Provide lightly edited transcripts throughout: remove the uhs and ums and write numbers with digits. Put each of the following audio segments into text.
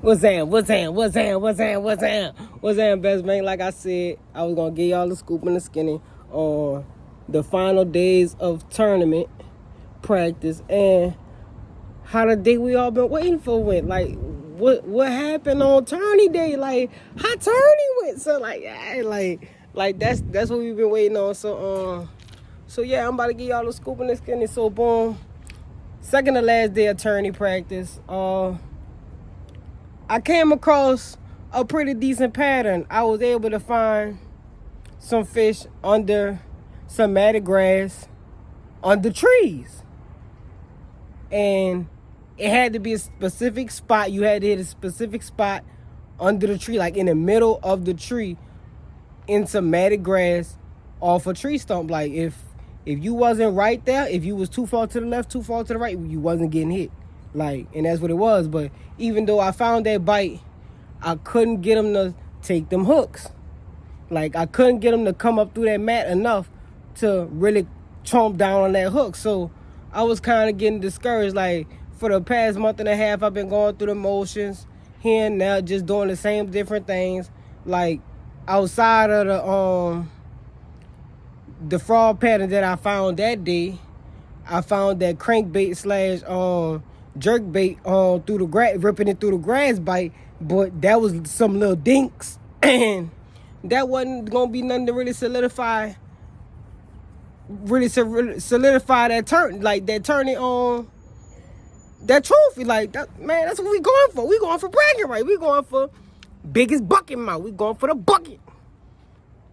What's that, best man? Like I said, I was gonna give y'all the scoop and the skinny on the final days of tournament practice and how the day we all been waiting for went. Like what happened on tourney day? Like how tourney went. So like that's what we've been waiting on. So yeah, I'm about to give y'all the scoop and the skinny. So boom, second to last day of tourney practice. I came across a pretty decent pattern. I was able to find some fish under some matted grass under trees. And it had to be a specific spot. You had to hit a specific spot under the tree, like in the middle of the tree, in some matted grass off a tree stump. Like if you wasn't right there, if you was too far to the left, too far to the right, you wasn't getting hit. Like, and that's what it was. But even though I found that bite, I couldn't get them to take them hooks. Like, I couldn't get them to come up through that mat enough to really chomp down on that hook. So I was kind of getting discouraged. Like, for the past month and a half, I've been going through the motions here and there, just doing the same different things. Like, outside of the fraud pattern that I found that day, I found that crankbait / jerk bait through the grass, ripping it through the grass bite, but that was some little dinks, and that wasn't gonna be nothing to really solidify that turn, like that turning on that trophy. Like that, man, that's what we going for. We going for bragging right. We going for biggest bucket mouth. We going for the bucket.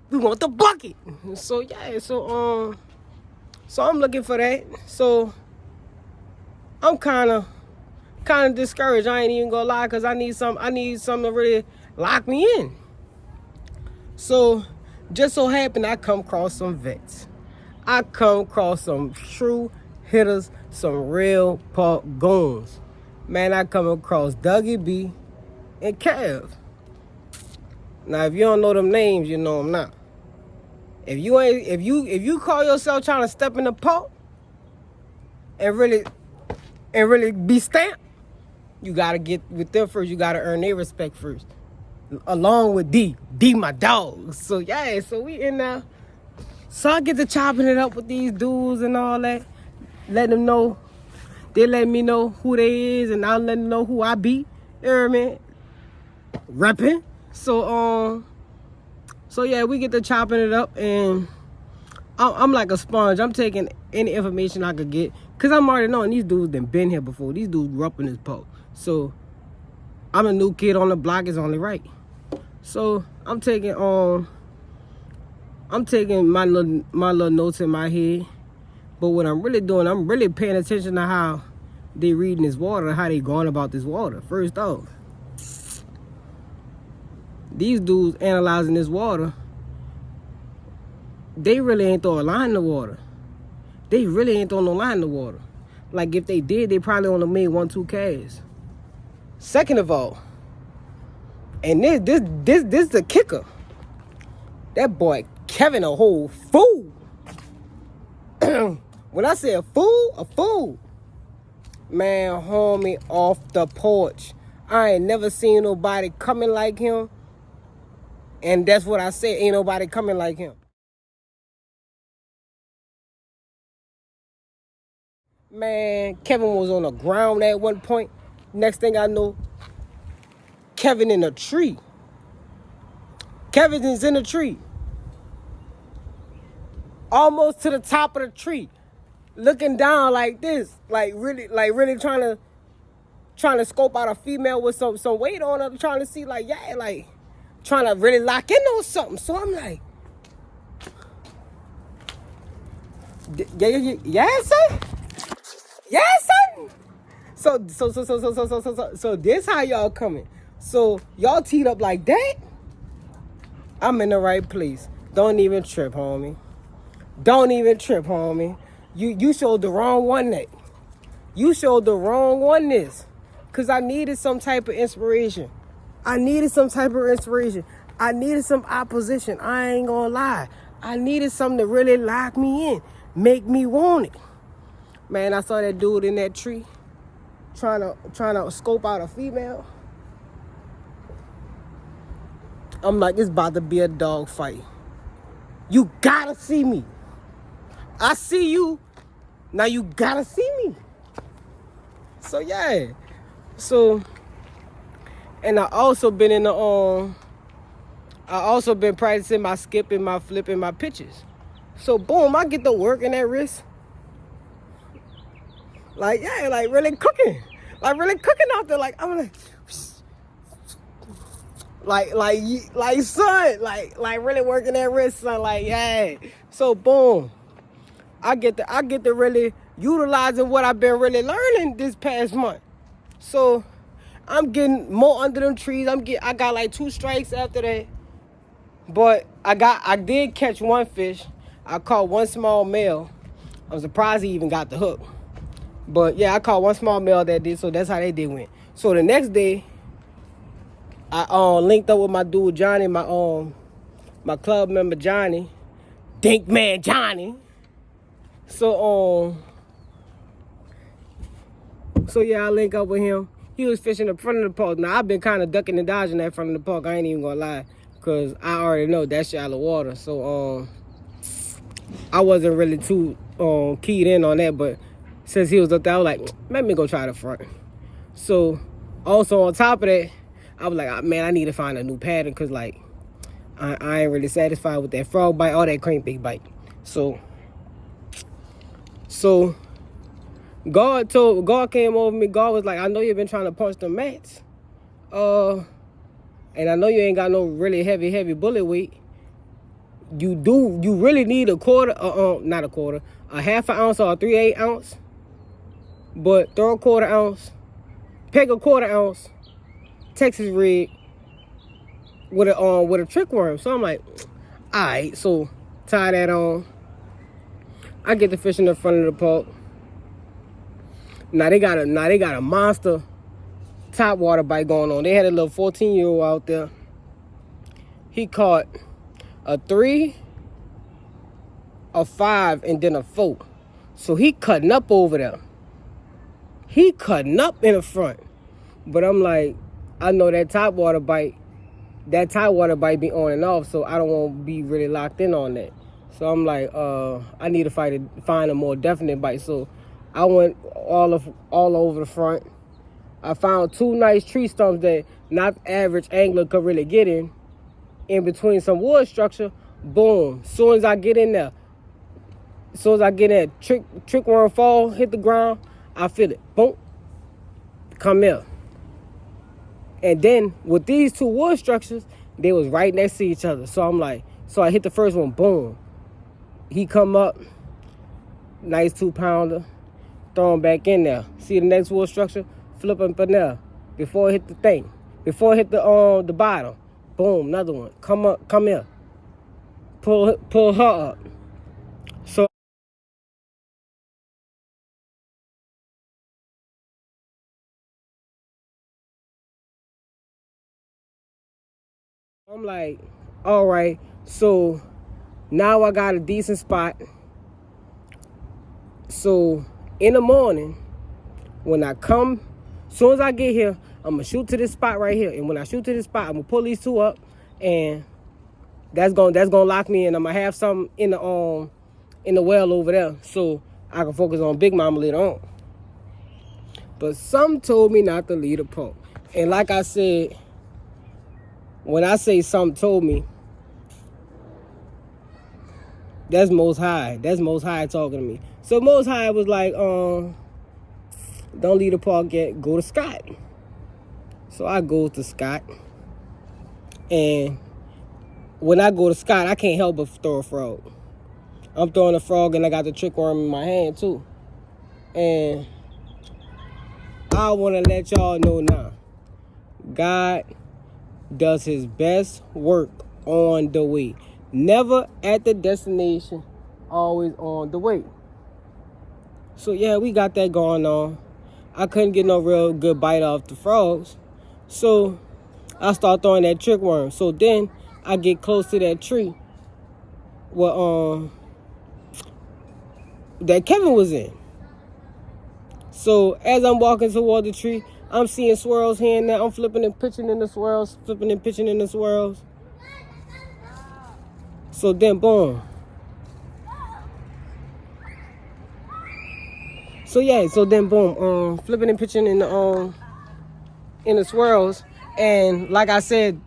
We want the bucket. So yeah, so I'm looking for that. So I'm kind of discouraged. I ain't even gonna lie, cause I need something to really lock me in. So just so happened I come across some vets. I come across some true hitters, some real pup goons. Man, I come across Dougie B and Kev. Now if you don't know them names, you know them not. If you call yourself trying to step in the pot and really be stamped, you gotta get with them first. You gotta earn their respect first, along with D my dog. So yeah, so we in there. So I get to chopping it up with these dudes and all that, letting them know. They let me know who they is, and I'll let them know who I be. You know what I mean? Repping. So yeah, we get to chopping it up, and I'm like a sponge. I'm taking any information I could get, cause I'm already knowing these dudes done been here before. These dudes grew up in this pot. So I'm a new kid on the block. Is only right. So I'm taking my little notes in my head. But what I'm really doing, I'm really paying attention to how they reading this water, how they going about this water. First off, these dudes analyzing this water, they really ain't throw a line in the water. They really ain't throw no line in the water. Like if they did, they probably only made 1-2 casts. Second of all, and this is the kicker. That boy Kevin a whole fool. When I say a fool. Man, homie, off the porch. I ain't never seen nobody coming like him. And that's what I said, ain't nobody coming like him. Man, Kevin was on the ground at one point. Next thing I know, Kevin in a tree. Kevin is in a tree. Almost to the top of the tree. Looking down like this. Like really trying to scope out a female with some weight on her, trying to see like, yeah, like trying to really lock in on something. So I'm like, yeah, son. Yes, son. So this how y'all coming. So y'all teed up like that. I'm in the right place. Don't even trip, homie. Don't even trip, homie. You showed the wrong one that. You showed the wrong one this. Cause I needed some type of inspiration. I needed some opposition. I ain't gonna lie. I needed something to really lock me in. Make me want it. Man, I saw that dude in that tree trying to scope out a female. I'm like, it's about to be a dog fight. You gotta see me. I see you. Now you gotta see me. So yeah. So, and I also been in the I also been practicing my skipping, my flipping, my pitches. So boom, I get to work in that wrist. Like yeah, like really cooking. Like really cooking out there. Like I'm like son, like really working that wrist, son. Like yeah. So boom, I get to really utilizing what I've been really learning this past month. So I'm getting more under them trees. I got like 2 strikes after that. But I did catch one fish. I caught one small male. I'm surprised he even got the hook. But yeah, I caught one small male that did, so that's how they did went. So the next day, I linked up with my dude Johnny, my club member Johnny, Dink Man Johnny. So yeah, I link up with him. He was fishing in front of the park. Now I've been kind of ducking and dodging that front of the park. I ain't even gonna lie, cause I already know that's shallow water. So I wasn't really too keyed in on that. But since he was up there, I was like, let me go try the front. So also on top of that, I was like, man, I need to find a new pattern, cause like I ain't really satisfied with that frog bite or that crankbait bite. So God came over me. God was like, I know you've been trying to punch the mats. And I know you ain't got no really heavy bullet weight. You really need a quarter, not a quarter, a half an ounce or a 3/8 ounce. But throw a quarter ounce, peg a quarter ounce, Texas rig with a trick worm. So I'm like, all right, so tie that on. I get the fish in the front of the park. Now they got a monster top water bite going on. They had a little 14-year-old out there. He caught a 3, a 5, and then a 4. So he cutting up over there. He cutting up in the front. But I'm like, I know that top water bite be on and off, so I don't want to be really locked in on that. So I'm like, I need to find a more definite bite. So I went all over the front. I found 2 nice tree stumps that not average angler could really get in between some wood structure. Boom. Soon as I get in there, trick worm fall, hit the ground, I feel it. Boom. Come here. And then with these 2 wood structures, they was right next to each other. So I'm like, so I hit the first one, boom. He come up, nice 2-pounder, throw him back in there. See the next wood structure? Flip him in there. Before it hit the thing. Before it hit the bottom. Boom, another one. Come here. Pull her up. So I'm like, all right, so now I got a decent spot. So in the morning, when I come, as soon as I get here, I'm gonna shoot to this spot right here. And when I shoot to this spot, I'm gonna pull these 2 up, and that's gonna lock me in. I'm gonna have something in the well over there, so I can focus on Big Mama later on. But some told me not to leave the park. And like I said, when I say something told me, that's Most High. That's Most High talking to me. So Most High was like, don't leave the park yet. Go to Scott. So I go to Scott. And when I go to Scott, I can't help but throw a frog. I'm throwing a frog and I got the trick worm in my hand too. And I want to let y'all know now, God does his best work on the way. Never at the destination, always on the way. So yeah, we got that going on. I couldn't get no real good bite off the frogs. So I start throwing that trick worm. So then I get close to that tree where that Kevin was in. So as I'm walking toward the tree, I'm seeing swirls here and there. I'm flipping and pitching in the swirls, So then boom. So yeah, so then boom, flipping and pitching in the swirls, and like I said,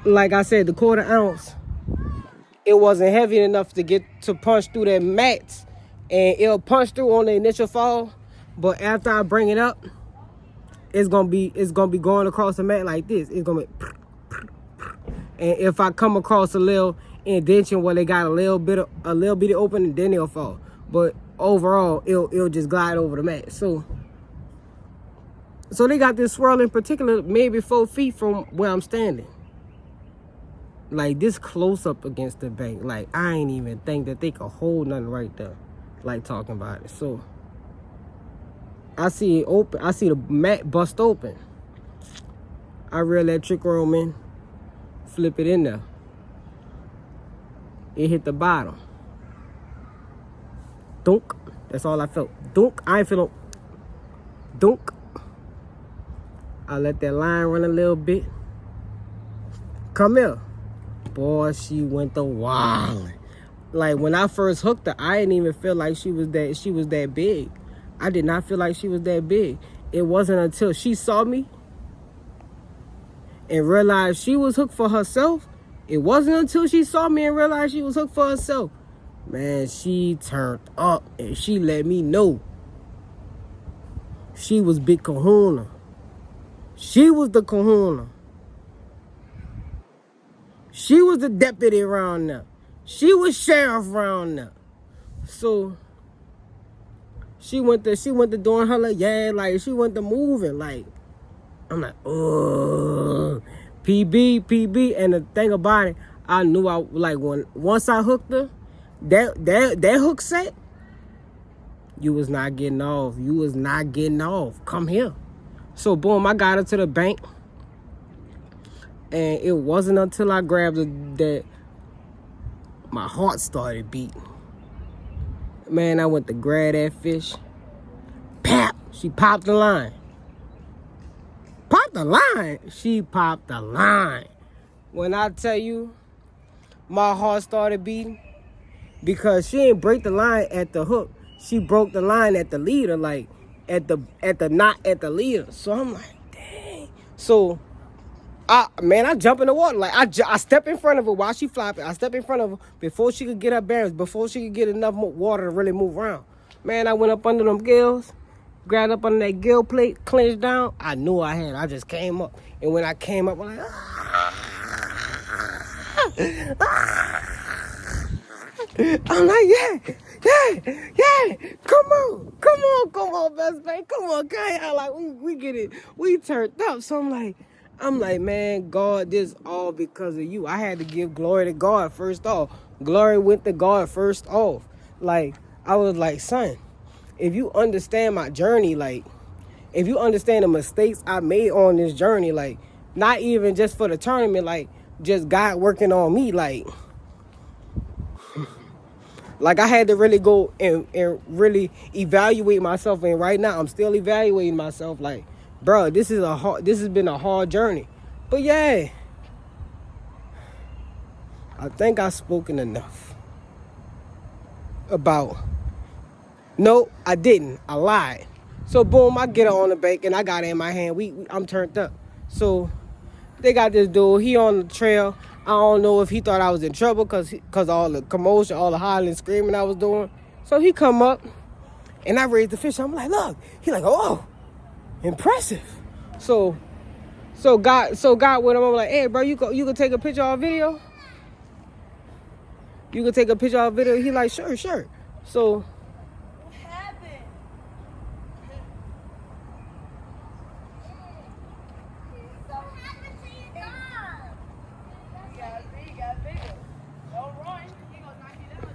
the quarter ounce, it wasn't heavy enough to get to punch through that mats, and it'll punch through on the initial fall, but after I bring it up, it's gonna be going across the mat like this. It's gonna be, and if I come across a little indentation where they got a little bit of opening, then it'll fall. But overall, it'll just glide over the mat. So they got this swirl in particular, maybe 4 feet from where I'm standing. Like this close up against the bank. Like I ain't even think that they could hold nothing right there. Like talking about it. So I see it open. I see the mat bust open. I reel that trick room in, flip it in there. It hit the bottom. Dunk. That's all I felt. Dunk. I ain't feel no dunk. I let that line run a little bit. Come here. Boy, she went the wild. Like when I first hooked her, I didn't even feel like she was that big. I did not feel like she was that big. It wasn't until she saw me and realized she was hooked for herself. It wasn't until she saw me and realized she was hooked for herself. Man, she turned up and she let me know she was big kahuna. She was the kahuna. She was the deputy around there. She was sheriff around there. So she went to doing her like, yeah, like she went to moving. Like I'm like, oh, PB. And the thing about it, I knew I like once I hooked her, that hook set, you was not getting off. You was not getting off. Come here. So boom, I got her to the bank. And it wasn't until I grabbed her that my heart started beating. Man, I went to grab that fish. Pap! She popped the line. Popped the line? She popped the line. When I tell you, my heart started beating, because she didn't break the line at the hook. She broke the line at the leader, like at the knot at the leader. So I'm like, dang. So I jump in the water. Like I step in front of her while she flopping. I step in front of her before she could get her bearings, before she could get enough water to really move around. Man, I went up under them gills, grabbed up under that gill plate, clenched down. I knew I had. I just came up, and when I came up, I'm like, I'm like, yeah. Come on, best mate. Come on, guy. I like we get it. We turned up. So I'm like, man, God, this all because of you. I had to give glory to God first off. Glory went to God first off. Like, I was like, son, if you understand my journey, like, if you understand the mistakes I made on this journey, like, not even just for the tournament, like, just God working on me, like I had to really go and really evaluate myself. And right now, I'm still evaluating myself, like, bro, this has been a hard journey. But yeah, I think I've spoken enough about. No, I didn't. I lied. So boom, I get her on the bank and I got her in my hand. I'm turned up. So they got this dude. He on the trail. I don't know if he thought I was in trouble because all the commotion, all the hollering, screaming I was doing. So he come up and I raised the fish. I'm like, look. He like, oh. Impressive. So God with him. I'm like, hey, bro, you could take a picture or video? You could take a picture or video? He like, sure. So what happened? So what happened to your dog? He got bigger. Don't run. He gonna knock you down.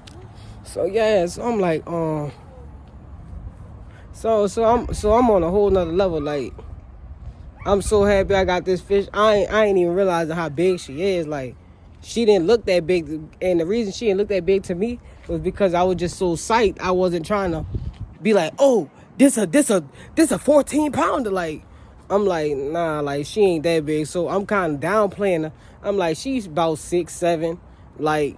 So yeah, so I'm like, So I'm on a whole nother level. Like, I'm so happy I got this fish. I ain't even realizing how big she is. Like, she didn't look that big, and the reason she didn't look that big to me was because I was just so psyched. I wasn't trying to be like, oh, this a 14 pounder. Like, I'm like, nah, like she ain't that big. So I'm kind of downplaying her. I'm like, she's about 6'7", like,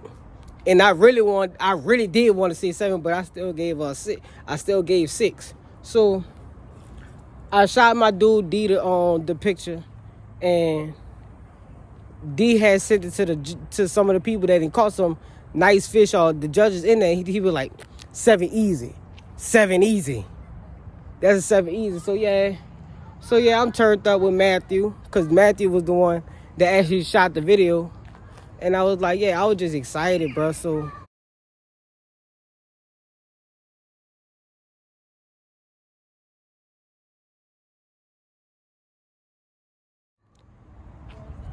and I really did want to say 7, but I still gave her 6. I still gave 6. So I shot my dude D the picture, and D had sent it to some of the people that caught some nice fish, or the judges in there. He was like, 7 easy, 7 easy. That's a 7 easy. So yeah, I'm turned up with Matthew, because Matthew was the one that actually shot the video. And I was like, yeah, I was just excited, bro. So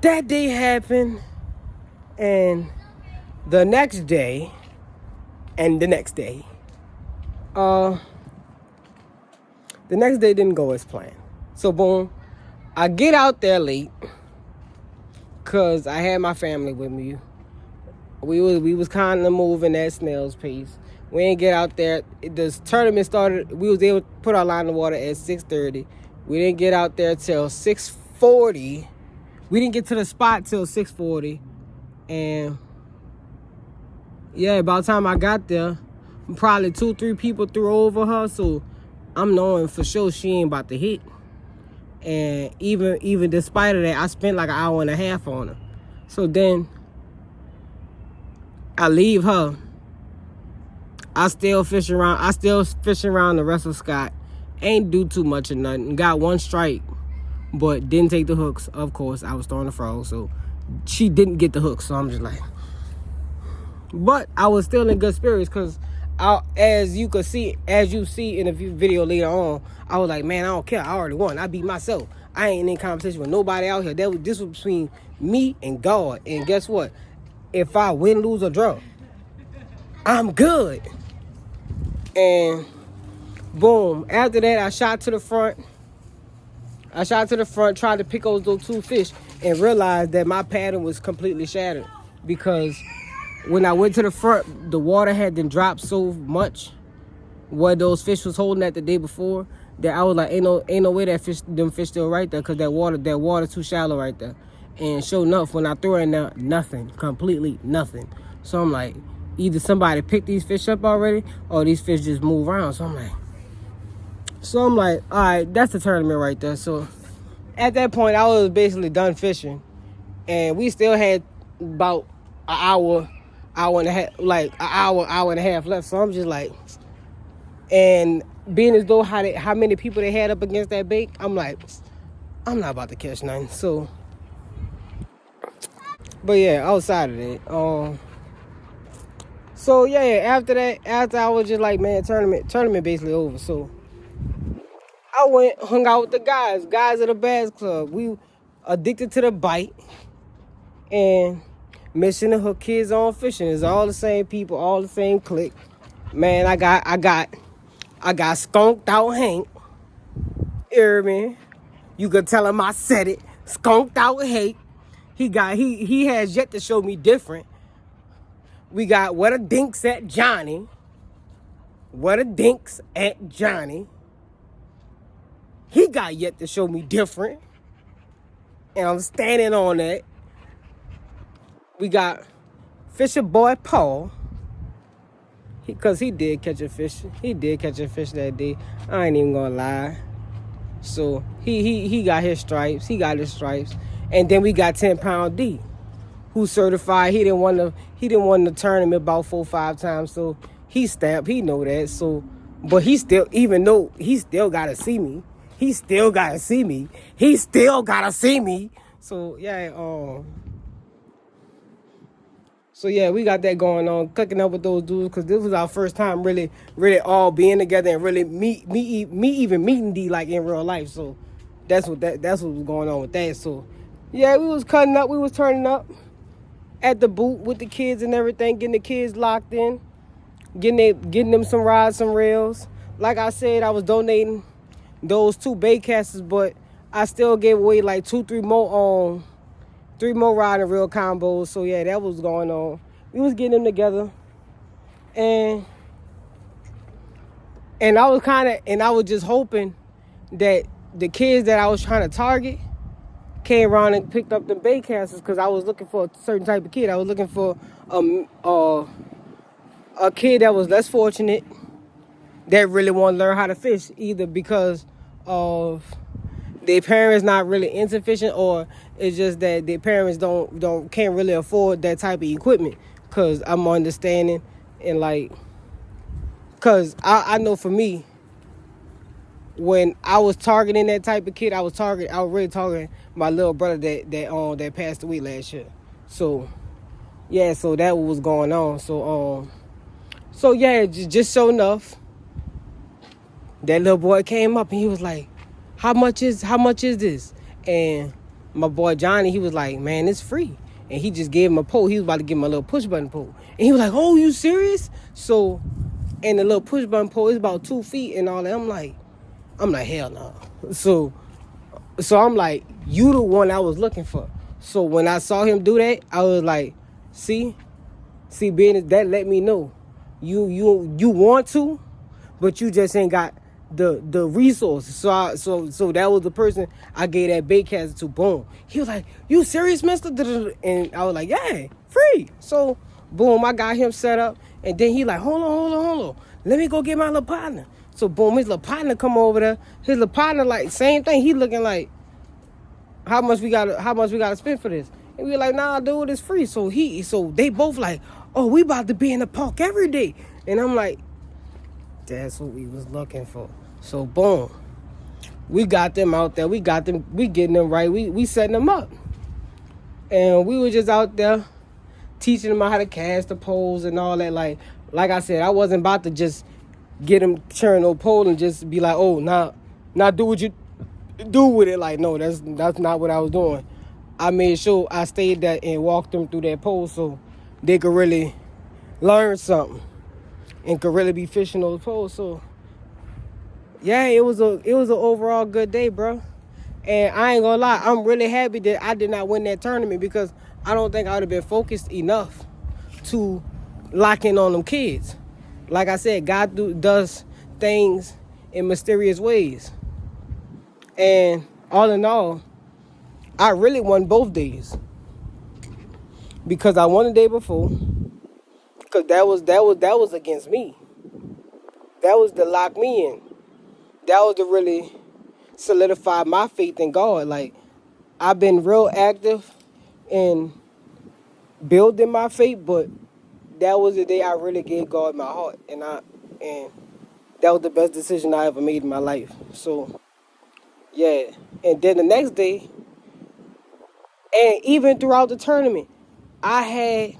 that day happened, and the next day, uh, the next day didn't go as planned. So boom, I get out there late, cause I had my family with me. We was kind of moving at snail's pace. We didn't get out there. The tournament started. We was able to put our line in the water at 6:30. We didn't get out there till 6:40. We didn't get to the spot till 6:40, and yeah, by the time I got there, probably 2-3 people threw over her. So I'm knowing for sure she ain't about to hit. And even despite of that, I spent like an hour and a half on her. So then I leave her. I still fishing around the rest of Scott. Ain't do too much of nothing. Got 1 strike, but didn't take the hooks. Of course, I was throwing the frog, so she didn't get the hooks. So I'm just like, but I was still in good spirits, because as you see in the video later on, I was like, man, I don't care. I already won. I beat myself. I ain't in competition with nobody out here. This was between me and God. And guess what? If I win, lose, or draw, I'm good. And boom, after that, I shot to the front, tried to pick up those 2 fish, and realized that my pattern was completely shattered, because when I went to the front, the water had then dropped so much where those fish was holding at the day before, that I was like, ain't no way them fish still right there, because that water too shallow right there. And sure enough, when I threw it in there, nothing, completely nothing. So I'm like, either somebody picked these fish up already, or these fish just move around. So I'm like, all right, that's the tournament right there. So at that point, I was basically done fishing, and we still had about an hour and a half, like an hour and a half left. So I'm just like, and being as though how many people they had up against that bait, I'm like, I'm not about to catch nothing. So, but yeah, outside of that, so yeah, after that, after I was just like, man, tournament basically over. So I hung out with the guys at the Bass Club. We addicted to the bite and mission to hook kids on fishing. It's all the same people, all the same clique. Man, I got skunked out Hank. You hear me? You could tell him I said it. Skunked out Hank. He has yet to show me different. We got what a dinks at Johnny. He got yet to show me different. And I'm standing on that. We got Fisher Boy Paul. Because he did catch a fish. He did catch a fish that day. I ain't even gonna lie. So he got his stripes. And then we got 10-pound D, who certified. He didn't want the tournament about 4-5 times. So he stamped. He know that. So, but he still, even though he still gotta see me. So yeah, we got that going on, cooking up with those dudes, because this was our first time really all being together, and really me even meeting D like in real life. So that's what was going on with that. So yeah, we was cutting up, we was turning up at the boot with the kids and everything, getting the kids locked in, getting them some rods, some reels. Like I said, I was donating those 2 bait casters, but I still gave away like 3 more rod and reel combos. So yeah, that was going on. We was getting them together, and I was just hoping that the kids that I was trying to target came around and picked up the bait casters because I was looking for a certain type of kid. I was looking for a kid that was less fortunate, that really want to learn how to fish, either because of their parents not really insufficient, or it's just that their parents can't really afford that type of equipment. Cause I'm understanding, and like, cause I know for me, when I was targeting that type of kid, I was really targeting my little brother that passed away last year. So yeah, so that was going on. So yeah, just so enough, that little boy came up and he was like, how much is this? And my boy Johnny, he was like, man, it's free. And he just gave him a pole. He was about to give him a little push button pole. And he was like, oh, you serious? So, and the little push button pole is about 2 feet and all that. I'm like, hell no. So I'm like, you the one I was looking for. So when I saw him do that, I was like, see, being that let me know you want to, but you just ain't got the resources. So that was the person I gave that bait caster to. Boom. He was like, you serious, mister? And I was like, yeah, free. So boom, I got him set up, and then he like, hold on. Let me go get my little partner. So boom, his little partner come over there. His little partner like same thing. He looking like, how much we gotta spend for this? And we like, nah, dude, it's free. So they both like, oh, we about to be in the park every day. And I'm like, that's what we was looking for. So boom, we got them out there. We getting them right. We setting them up. And we were just out there teaching them how to cast the poles and all that. Like I said, I wasn't about to just get them turn no pole and just be like, oh, now do what you do with it. Like, no, that's not what I was doing. I made sure I stayed there and walked them through that pole so they could really learn something and could really be fishing those poles. So yeah, it was an overall good day, bro. And I ain't gonna lie, I'm really happy that I did not win that tournament, because I don't think I would have been focused enough to lock in on them kids. Like I said, God does things in mysterious ways. And all in all, I really won both days, because I won the day before, because that was against me. That was to lock me in. That was to really solidify my faith in God. Like, I've been real active in building my faith, but that was the day I really gave God my heart, and that was the best decision I ever made in my life. So yeah, and then the next day, and even throughout the tournament, I had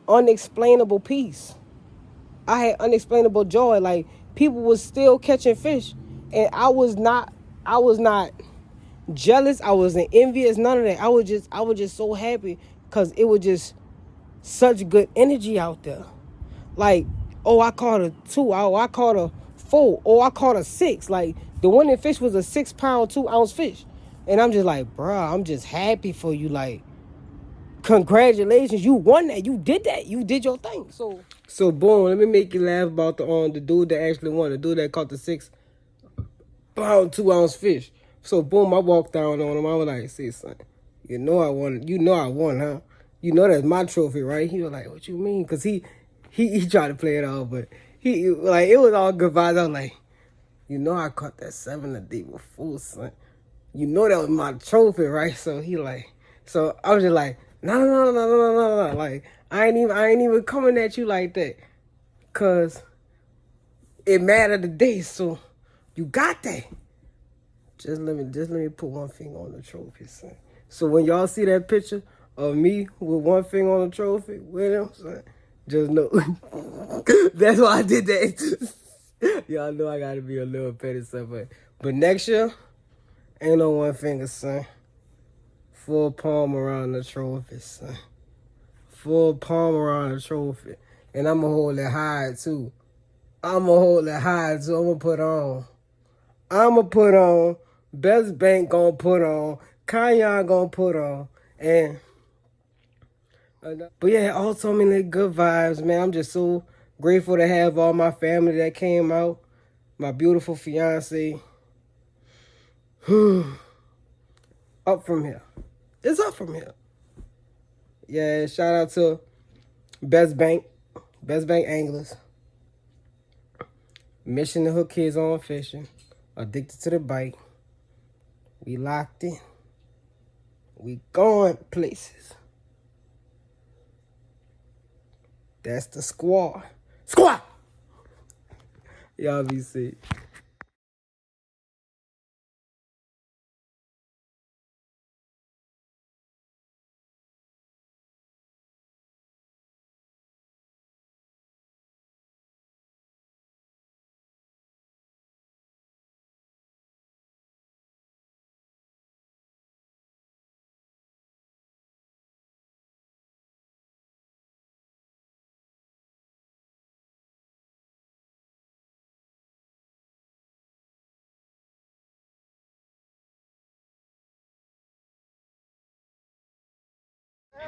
unexplainable peace. I had unexplainable joy. Like, people was still catching fish, and I was not jealous. I wasn't envious. None of that. I was just so happy, because it was just such good energy out there. Like, oh, I caught a 2. Oh, I caught a 4. Oh, I caught a 6. Like, the winning fish was a 6-pound, 2-ounce fish, and I'm just like, bruh, I'm just happy for you. Like, congratulations, you won that. You did that. You did your thing. So boom, let me make you laugh about the dude that actually won. The dude that caught the 6-pound, 2-ounce fish. So boom, I walked down on him. I was like, "See, son, you know I won. You know I won, huh? You know that's my trophy, right?" He was like, "What you mean?" Because he tried to play it off, but he like, it was all good vibes. I was like, "You know I caught that 7 the day before, son. You know that was my trophy, right?" So so I was just like, no. Like, I ain't even coming at you like that, cause it mattered today. So you got that. Just let me put one finger on the trophy, son. So when y'all see that picture of me with one finger on the trophy with him, son, just know that's why I did that. Y'all know I gotta be a little petty, son, but next year, ain't no one finger, son. Full palm around the trophy, son. Full palm around the trophy. And I'm gonna hold it high, too. I'm gonna put on. Best Bank gonna put on. Kanye gonna put on. And but yeah, also, I mean, like, good vibes, man. I'm just so grateful to have all my family that came out. My beautiful fiance. Up from here. It's up from here. Yeah, shout out to Best Bank Anglers. Mission to hook kids on fishing. Addicted to the bite. We locked in. We going places. That's the squad. Squad! Y'all be sick.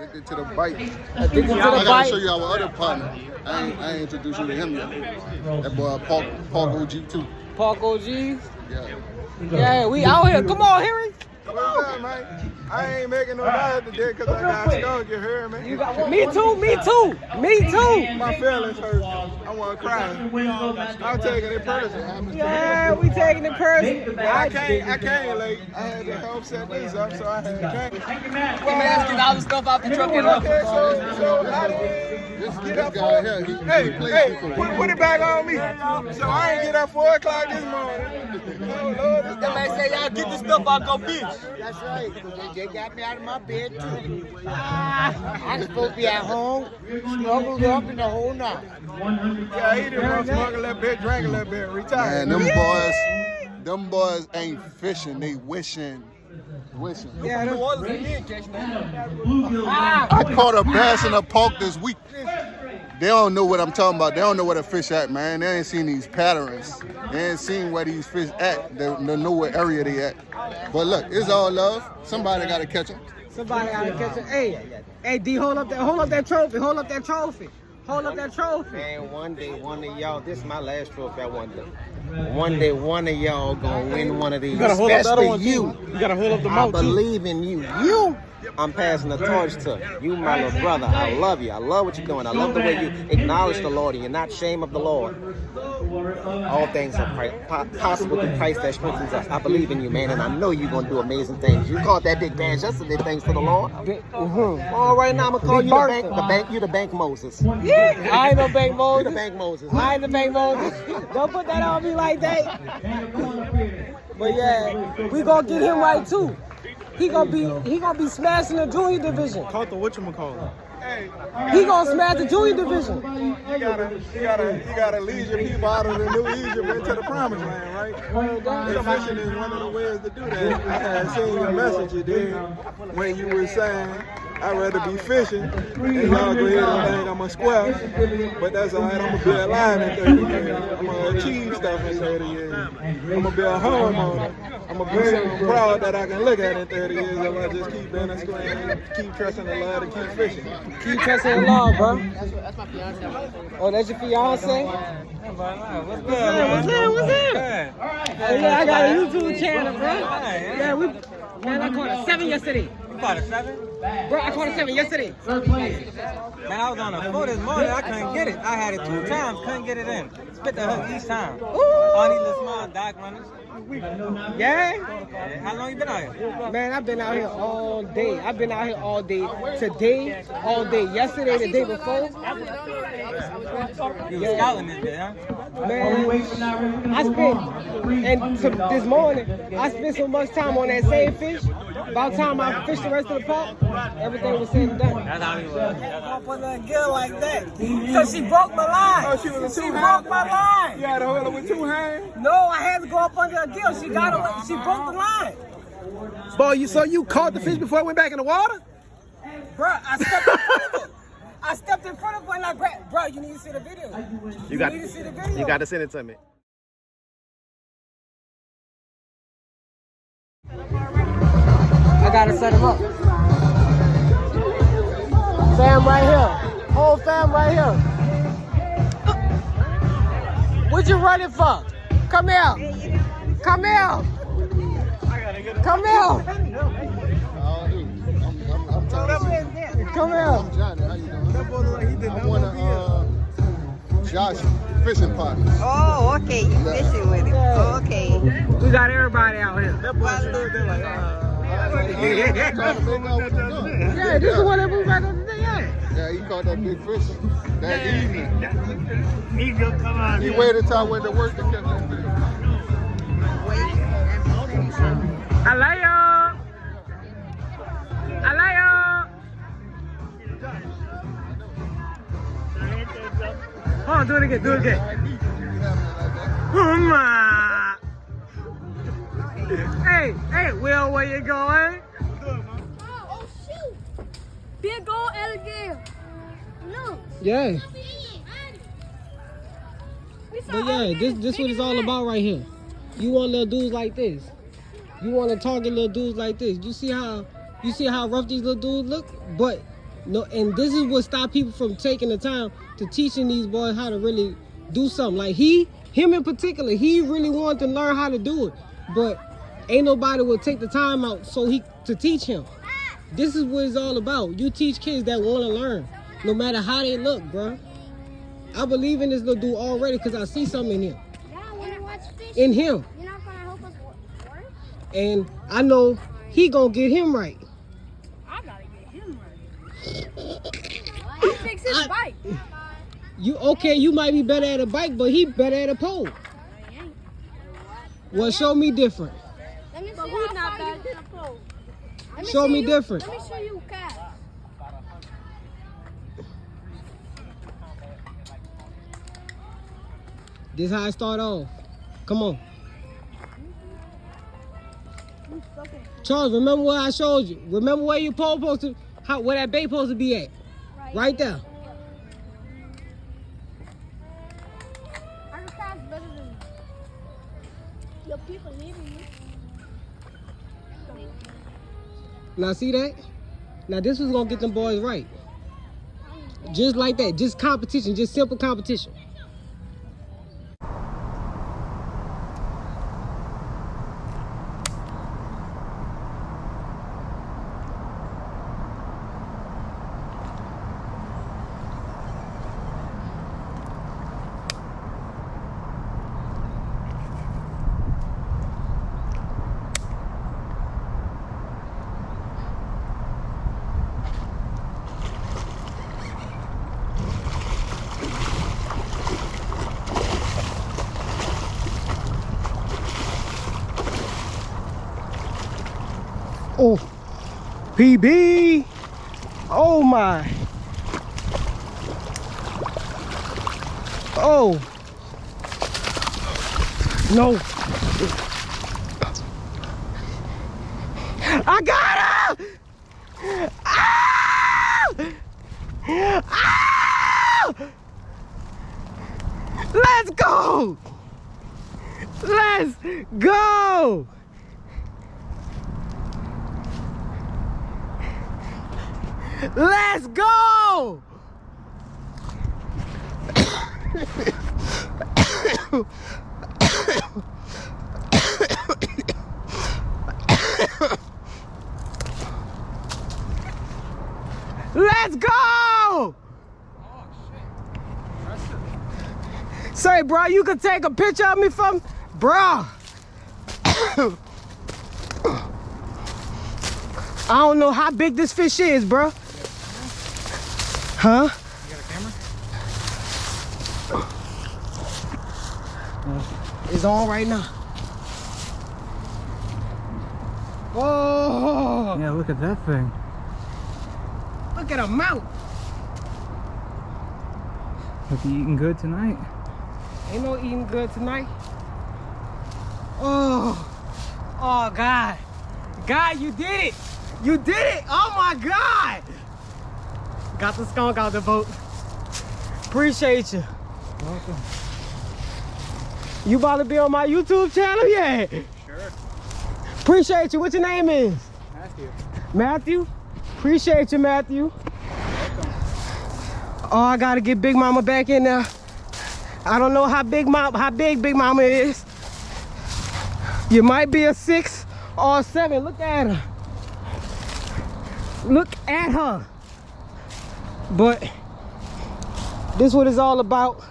Addicted to the bite. Addicted to the I gotta bite. show you our other partner. I ain't introduced you to him yet. That boy Park OG too. Park OGs. Yeah. Yeah, we out here. Come on, Harry. Come on, man. I ain't making no noise today because I got stunk, you heard me? Me too. My feelings hurt. I want to cry. I'm taking it personal. Yeah, we taking it personal. I can't late. I had to help set this up, so I had to come. Let's get all the stuff out the truck. Okay, so I didn't get up guy for here, he Hey, put it back on me. So I ain't get up 4 o'clock this morning. Oh, Lord, this They say y'all get the stuff out, go fish. That's right, because they got me out of my bed too. I'm supposed to be at home, snuggled up in the whole night. Yeah, he didn't want to smoke a little bit, drink a little bit, retire. Man, them boys ain't fishing, they wishing. Yeah, I caught a bass in a park this week. They don't know what I'm talking about. They don't know where the fish at, man. They ain't seen these patterns. They ain't seen where these fish at. They don't know what area they at. But look, it's all love. Somebody got to catch them. Somebody gotta catch it. Hey, D, hold up that trophy. Hold up that trophy. Man, one day, one of y'all, this is my last trophy I won. One day, one of y'all gonna win one of these. Especially you. You gotta hold up the I believe in you. I'm passing the torch to you, my little brother. I love you. I love what you're doing. I love the way you acknowledge the Lord and you're not ashamed of the Lord. All things are possible through Christ that strengthens us. I believe in you, man, and I know you're going to do amazing things. You caught that big bass yesterday, thanks to the Lord. All right, now I'm going to call you the bank Moses. Yeah, I ain't no bank Moses. You the bank Moses. I ain't the bank Moses. Don't put that on me like that. But yeah, we gonna get him right too. He gonna be smashing the junior division. Caught the whatchamacallit. Hey, He gonna smash the junior division. you gotta lead your people out of the new Egypt into the promised land, right? And fishing is one of the ways to do that. I had seen your message you did when you were saying I'd rather be fishing and y'all go ahead and think I'm a square, but that's all right. I'm gonna be alive in 30 years. I'm gonna achieve stuff in 30 years. I'm gonna be a homeowner. I'm gonna be something proud that I can look at in 30 years if I just keep being a square and keep trusting the Lord and keep fishing. Keep trusting the Lord, bro. That's my fiance. Oh, that's your fiance? What's good? Yeah, I got a YouTube channel, bro. Yeah, man, I caught a 7 yesterday. You caught a 7? Bro, I caught a 7 yesterday. Man, I was on a 4 this morning. I couldn't get it. I had it 2 times. Couldn't get it in. Spit the hook each time. All these little small dock runners. Yeah? How long you been out here? Man, I've been out here all day. Today, all day. Yesterday, the day before. You was scouting this day, huh? Man, this morning, I spent so much time on that same fish. By the time I fished the rest of the park, everything was said and done. That's how he was. Up on that gill like that. Because she broke my line. Oh, she was a She broke my line. You had to hold her with 2 hands? No, I had to go up under a gill. She got away. She broke the line. Boy, so you caught the fish before it went back in the water? Bruh, I stepped in front of her. I stepped in front of her and I grabbed. Bro, you need to see the video. You need to see the video. You got to send it to me. I gotta set him up. Fam right here. Whole fam right here. What you running for? Come here. Come here. Come here. I'm Johnny. How you doing? That boy look like he did not I want to Josh fishing partners. Oh, okay. You fishing with it. Oh, okay. We got everybody out here. That boy stood there like, Trying to make out what you doing. Yeah, this is what we right over there. Yeah, he caught that big fish that evening. He gonna come out He here. waited till I went to work to catch that fish. Hello. Hello. Hold on, do it again. Do it again. Oh my. Hey, Will, where you going? Oh shoot! Big old alligator. Look. Yeah. But yeah, this what it's all about right here. You want little dudes like this. You want to target little dudes like this. You see how rough these little dudes look? But no, and this is what stop people from taking the time to teaching these boys how to really do something. Like him in particular, he really wanted to learn how to do it. But ain't nobody will take the time out to teach him. This is what it's all about. You teach kids that want to learn, no matter how they look, bro. I believe in this little dude already because I see something in him. Yeah, I want to watch fish. In him. You're not gonna help us work? And I know he gonna get him right. I gotta get him right. I fix his bike. You might be better at a bike, but he better at a pole. Well, show me different. Let me see how far you can pull. Show me different. Let me show you cats. This how I start off. Come on. Charles, remember what I showed you. Remember where your pole supposed to, where that bait supposed to be at. Right there. I can cast better than you. Your people needing you. Now see that? Now this was gonna get them boys right. Just like that. Just competition. Just simple competition. Oh, PB. Oh my. Oh. No. I got her. Ah! Ah! Let's go. Let's go. Let's go! Let's go! Say, bro, you could take a picture of me from, bro. I don't know how big this fish is, bro. Huh? You got a camera? It's on right now. Oh! Yeah, look at that thing. Look at a mouth. Hope you eating good tonight. Ain't no eating good tonight. Oh! Oh, God. God, you did it. You did it. Oh, my God. Got the skunk out the boat. Appreciate you. Welcome. You about to be on my YouTube channel? Yeah. Sure. Appreciate you. What your name is? Matthew. Matthew? Appreciate you, Matthew. Oh, I gotta get Big Mama back in there. I don't know how big Big Mama is. You might be a 6 or a 7. Look at her. Look at her. But this what it's all about.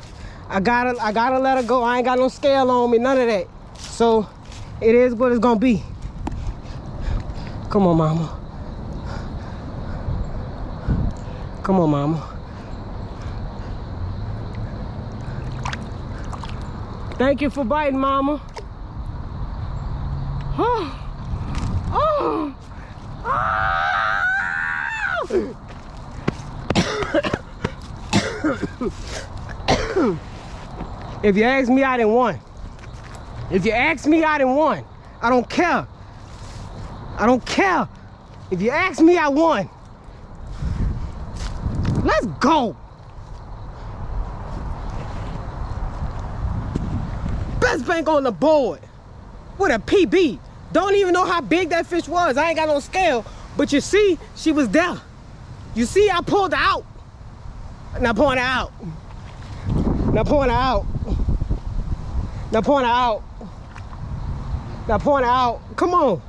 I gotta let her go. I ain't got no scale on me, none of that. So it is what it's gonna be. Come on, mama. Come on, mama. Thank you for biting, mama. Oh. Oh. If you ask me, I didn't won. If you ask me, I didn't won. I don't care. I don't care. If you ask me, I won. Let's go. Best bank on the board with a PB. Don't even know how big that fish was. I ain't got no scale, but you see, she was there. You see, I pulled her out. Now point her out. Now point her out. Now point her out. Now point her out. Come on.